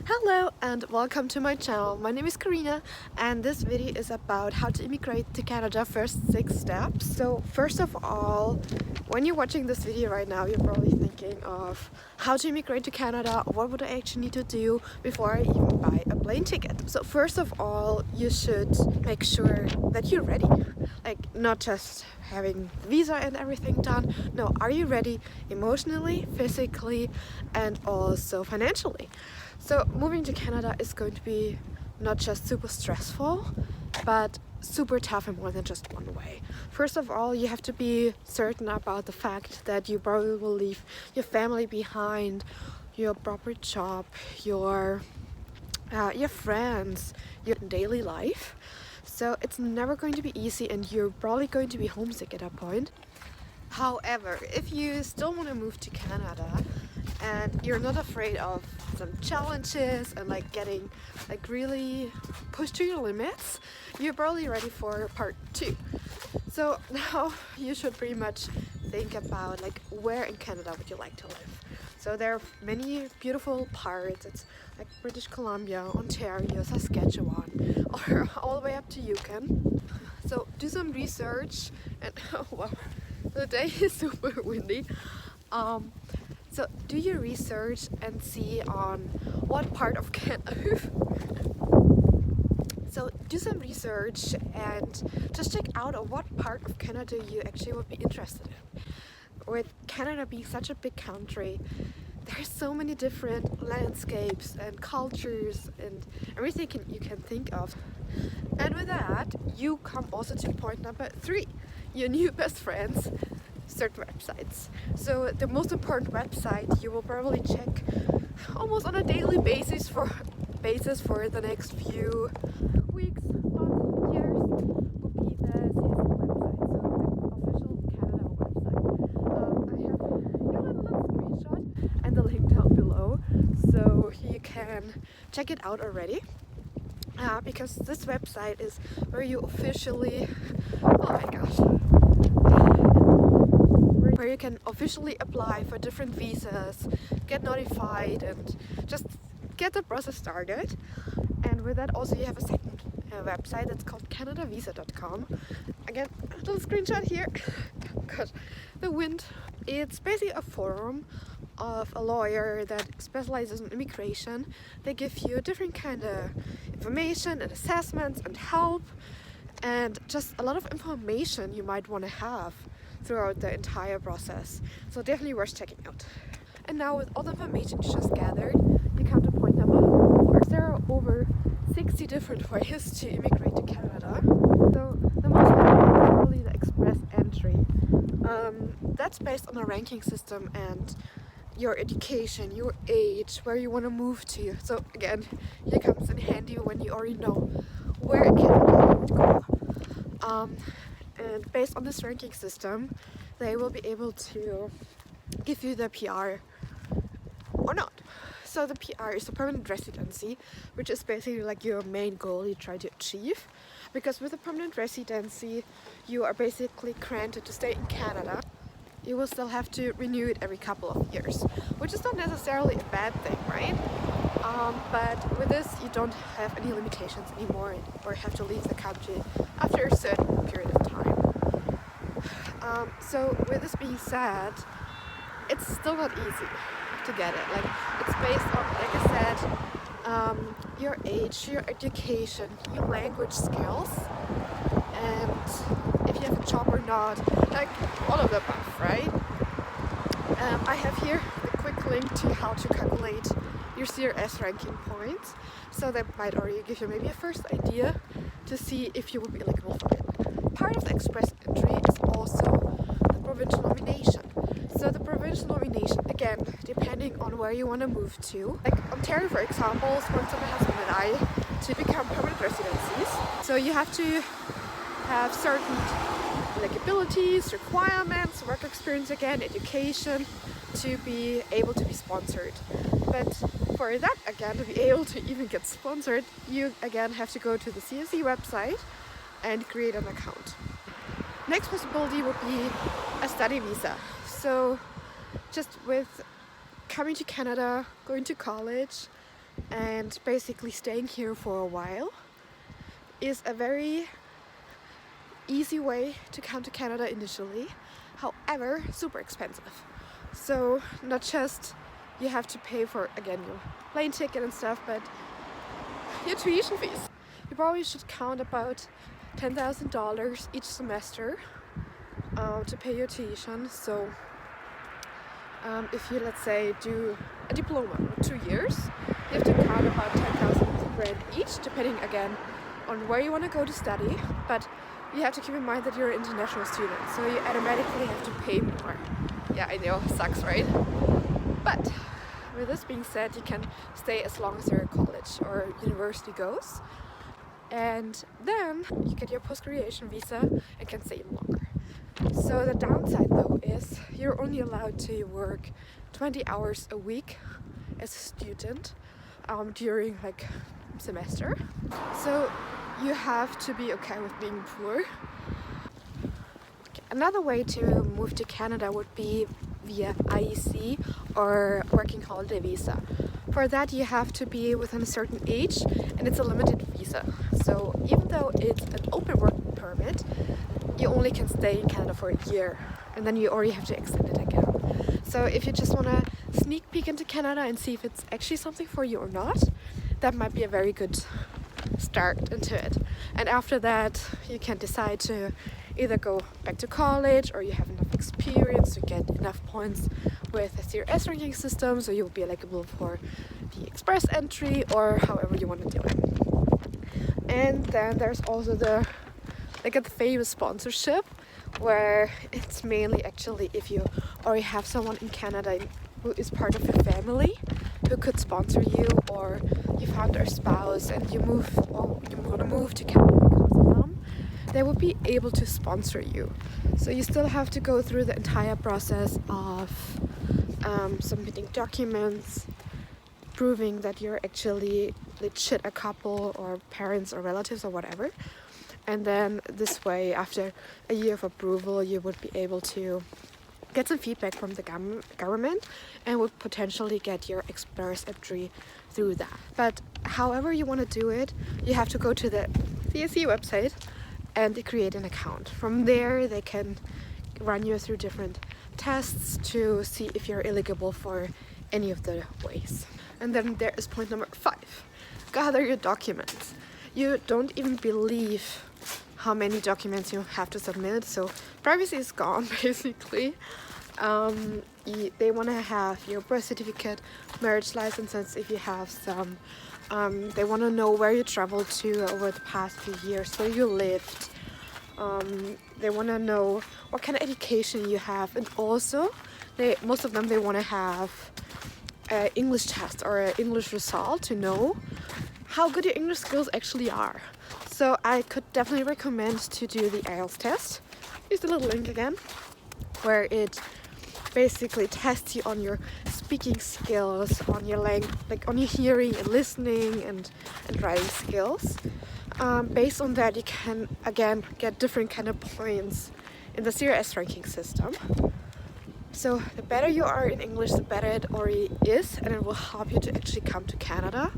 Hello and welcome to my channel. My name is Karina and this video is about how to immigrate to Canada, first 6 steps. So first of all, when you're watching this video right now, you're probably thinking of how to immigrate to Canada, what would I actually need to do before I even buy a plane ticket. So first of all, you should make sure that you're ready. Like, not just having visa and everything done. No, are you ready emotionally, physically, and also financially? So moving to Canada is going to be not just super stressful, but super tough in more than just one way. First of all, you have to be certain about the fact that you probably will leave your family behind, your proper job, your friends, your daily life. So it's never going to be easy and you're probably going to be homesick at that point. However, if you still want to move to Canada and you're not afraid of some challenges and getting really pushed to your limits, you're probably ready for part 2. So now you should pretty much think about where in Canada would you like to live. So there are many beautiful parts. It's like British Columbia, Ontario, Saskatchewan, or all the way up to Yukon. So do some research and well, the day is super windy. So do your research and see on what part of Canada. So do some research and just check out on what part of Canada you actually would be interested in. With Canada being such a big country, there's so many different landscapes and cultures and everything you can think of. And with that, you come also to point number 3, your new best friends. Certain websites. So the most important website you will probably check almost on a daily basis for the next few weeks, months, years would be the CSE website, so the official Canada website. I have here a little screenshot and the link down below, so you can check it out already. Because this website is where you officially, oh my gosh, where you can officially apply for different visas, get notified, and just get the process started. And with that also you have a second website that's called canadavisa.com. Again, a little screenshot here. God, the wind. It's basically a forum of a lawyer that specializes in immigration. They give you different kind of information and assessments and help and just a lot of information you might want to have throughout the entire process. So definitely worth checking out. And now with all the information you just gathered, you come to point number 4. There are over 60 different ways to immigrate to Canada. So the most popular is probably the express entry. That's based on a ranking system and your education, your age, where you want to move to. So again, here comes in handy when you already know where in Canada you would go. And based on this ranking system, they will be able to give you the PR or not. So the PR is the permanent residency, which is basically your main goal you try to achieve. Because with a permanent residency, you are basically granted to stay in Canada. You will still have to renew it every couple of years, which is not necessarily a bad thing, right? But with this, you don't have any limitations anymore or have to leave the country after a certain period of time. So with this being said, it's still not easy to get it. It's based on, like I said, your age, your education, your language skills, and if you have a job or not, all of the above, right? I have here a quick link to how to calculate your CRS ranking points, so that might already give you maybe a first idea to see if you will be eligible for it. Part of the express entry is also the provincial nomination. So the provincial nomination, again, depending on where you want to move to. Ontario, for example, sponsored my husband and I to become permanent residencies. So you have to have certain abilities, requirements, work experience again, education to be able to be sponsored. But for that, again, to be able to even get sponsored, you again have to go to the CSE website and create an account. Next possibility would be a study visa. So just with coming to Canada, going to college, and basically staying here for a while is a very easy way to come to Canada initially. However, super expensive. So not just you have to pay for, again, your plane ticket and stuff, but your tuition fees. You probably should count about $10,000 each semester to pay your tuition. So if you, let's say, do a diploma with 2 years, you have to count about 10,000 rand each, depending again on where you want to go to study. But you have to keep in mind that you're an international student, so you automatically have to pay more. Yeah, I know, sucks, right? But with this being said, you can stay as long as your college or university goes, and then you get your post-graduation visa and can stay even longer. So the downside though is you're only allowed to work 20 hours a week as a student during like semester. So you have to be okay with being poor. Another way to move to Canada would be via IEC or working holiday visa. For that you have to be within a certain age, and it's a limited visa. So even though it's an open work permit, you only can stay in Canada for a year, and then you already have to extend it again. So if you just want to sneak peek into Canada and see if it's actually something for you or not, that might be a very good start into it. And after that you can decide to either go back to college, or you have enough experience to get enough points with the CRS ranking system, so you'll be eligible for the express entry, or however you want to do it. And then there's also the famous sponsorship, where it's mainly actually if you already have someone in Canada who is part of your family who could sponsor you, or you found their spouse and you want to move to Canada because of them, they will be able to sponsor you. So you still have to go through the entire process of submitting documents, proving that you're actually legit a couple or parents or relatives or whatever. And then this way, after a year of approval, you would be able to get some feedback from the government and would potentially get your express entry through that. But however you want to do it, you have to go to the CSE website and create an account. From there they can run you through different tests to see if you're eligible for any of the ways. And then there is point number 5. Gather your documents. You don't even believe how many documents you have to submit, so privacy is gone basically. They want to have your birth certificate, marriage licenses if you have some. They want to know where you traveled to over the past few years, where you lived. They want to know what kind of education you have, and also most of them they want to have an English test or an English result to know how good your English skills actually are. So I could definitely recommend to do the IELTS test. Here's the little link again, where it basically tests you on your speaking skills, on your on your hearing and listening and writing skills. Based on that, you can again get different kind of points in the CRS ranking system. So the better you are in English, the better it already is, and it will help you to actually come to Canada.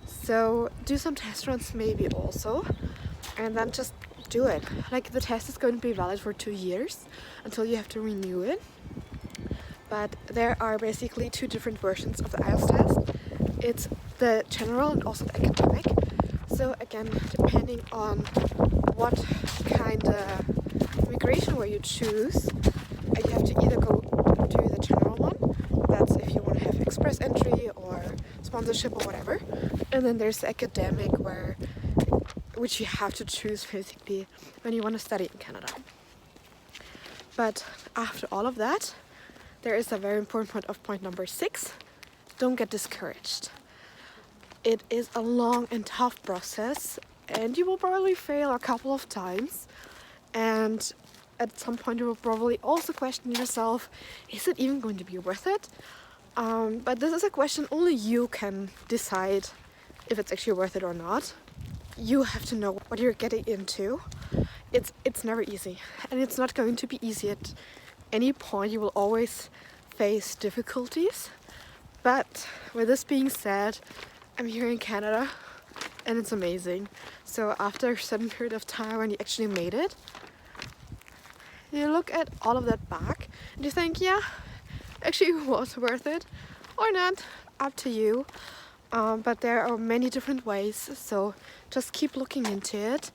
So do some test runs maybe also, and then just do it. Like, the test is going to be valid for 2 years until you have to renew it. But there are basically 2 different versions of the IELTS test. It's the general and also the academic. So again, depending on what kind of immigration way you choose, you have to either go do the general one, that's if you want to have express entry or sponsorship or whatever, and then there's the academic which you have to choose basically when you want to study in Canada. But after all of that, there is a very important point of point number 6. Don't get discouraged. It is a long and tough process, and you will probably fail a couple of times, and at some point you will probably also question yourself, is it even going to be worth it? But this is a question only you can decide if it's actually worth it or not. You have to know what you're getting into. It's never easy, and it's not going to be easy at any point. You will always face difficulties. But with this being said, I'm here in Canada and it's amazing. So after a certain period of time when you actually made it, you look at all of that back and you think, yeah, actually it was worth it or not, up to you. But there are many different ways, so just keep looking into it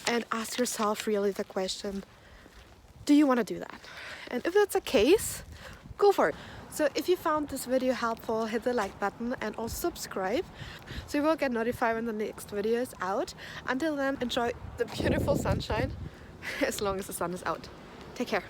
and ask yourself really the question, do you want to do that? And if that's the case, go for it. So if you found this video helpful, hit the like button and also subscribe so you will get notified when the next video is out. Until then, enjoy the beautiful sunshine as long as the sun is out. Take care.